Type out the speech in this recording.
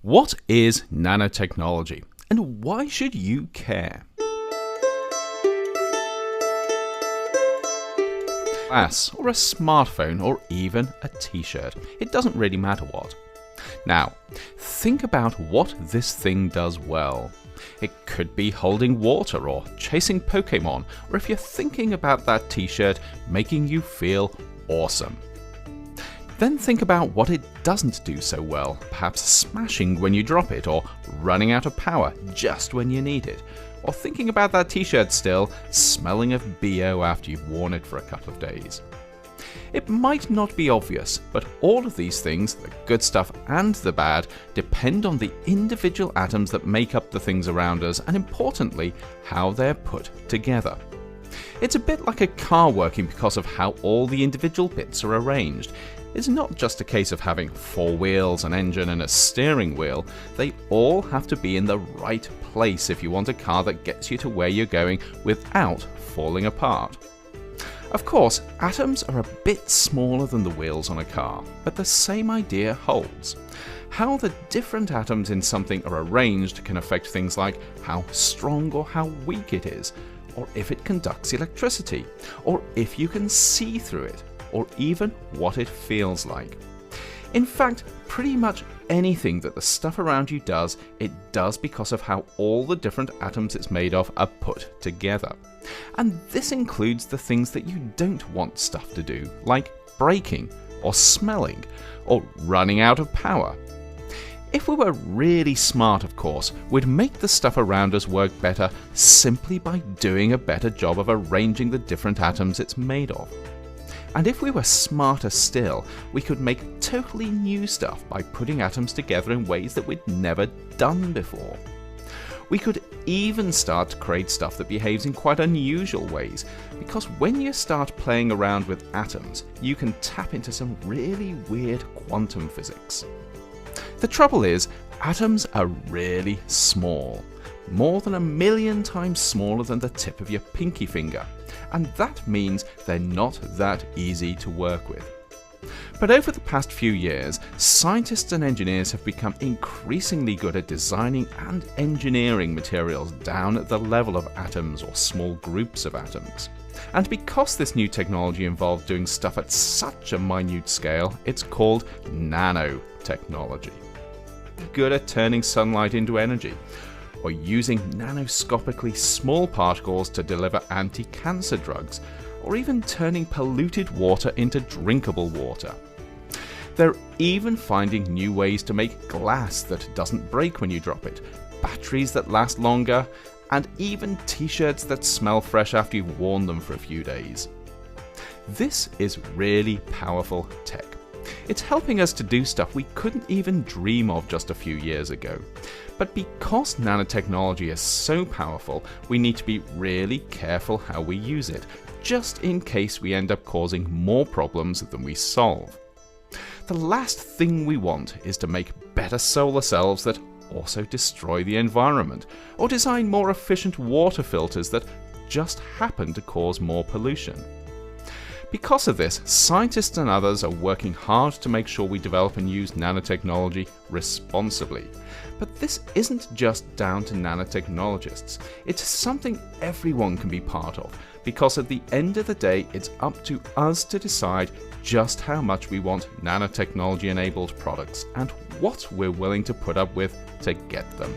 What is nanotechnology, and why should you care? Glass, or a smartphone, or even a t-shirt. It doesn't really matter what. Now, think about what this thing does well. It could be holding water or chasing Pokemon, or if you're thinking about that t-shirt, making you feel awesome. Then think about what it doesn't do so well, perhaps smashing when you drop it, or running out of power just when you need it, or thinking about that t-shirt still, smelling of vedio after you've worn it for a couple of days. It might not be obvious, but all of these things, the good stuff and the bad, depend on the individual atoms that make up the things around us, and importantly, how they're put together. It's a bit like a car working because of how all the individual bits are arranged. It's not just a case of having 4 wheels, an engine and a steering wheel. They all have to be in the right place if you want a car that gets you to where you're going without falling apart. Of course, atoms are a bit smaller than the wheels on a car, but the same idea holds. How the different atoms in something are arranged can affect things like how strong or how weak it is, or if it conducts electricity, or if you can see through it, or even what it feels like. In fact, pretty much anything that the stuff around you does, it does because of how all the different atoms it's made of are put together. And this includes the things that you don't want stuff to do, like breaking, or smelling, or running out of power. If we were really smart, of course, we'd make the stuff around us work better simply by doing a better job of arranging the different atoms it's made of. And if we were smarter still, we could make totally new stuff by putting atoms together in ways that we'd never done before. We could even start to create stuff that behaves in quite unusual ways, because when you start playing around with atoms, you can tap into some really weird quantum physics. The trouble is, atoms are really small, more than 1,000,000 times smaller than the tip of your pinky finger, and that means they're not that easy to work with. But over the past few years, scientists and engineers have become increasingly good at designing and engineering materials down at the level of atoms or small groups of atoms. And because this new technology involves doing stuff at such a minute scale, it's called nanotechnology. Good at turning sunlight into energy, or using nanoscopically small particles to deliver anti-cancer drugs, or even turning polluted water into drinkable water. They're even finding new ways to make glass that doesn't break when you drop it, batteries that last longer, and even t-shirts that smell fresh after you've worn them for a few days. This is really powerful tech. It's helping us to do stuff we couldn't even dream of just a few years ago. But because nanotechnology is so powerful, we need to be really careful how we use it, just in case we end up causing more problems than we solve. The last thing we want is to make better solar cells that also destroy the environment, or design more efficient water filters that just happen to cause more pollution. Because of this, scientists and others are working hard to make sure we develop and use nanotechnology responsibly. But this isn't just down to nanotechnologists. It's something everyone can be part of, because at the end of the day, it's up to us to decide just how much we want nanotechnology-enabled products and what we're willing to put up with to get them.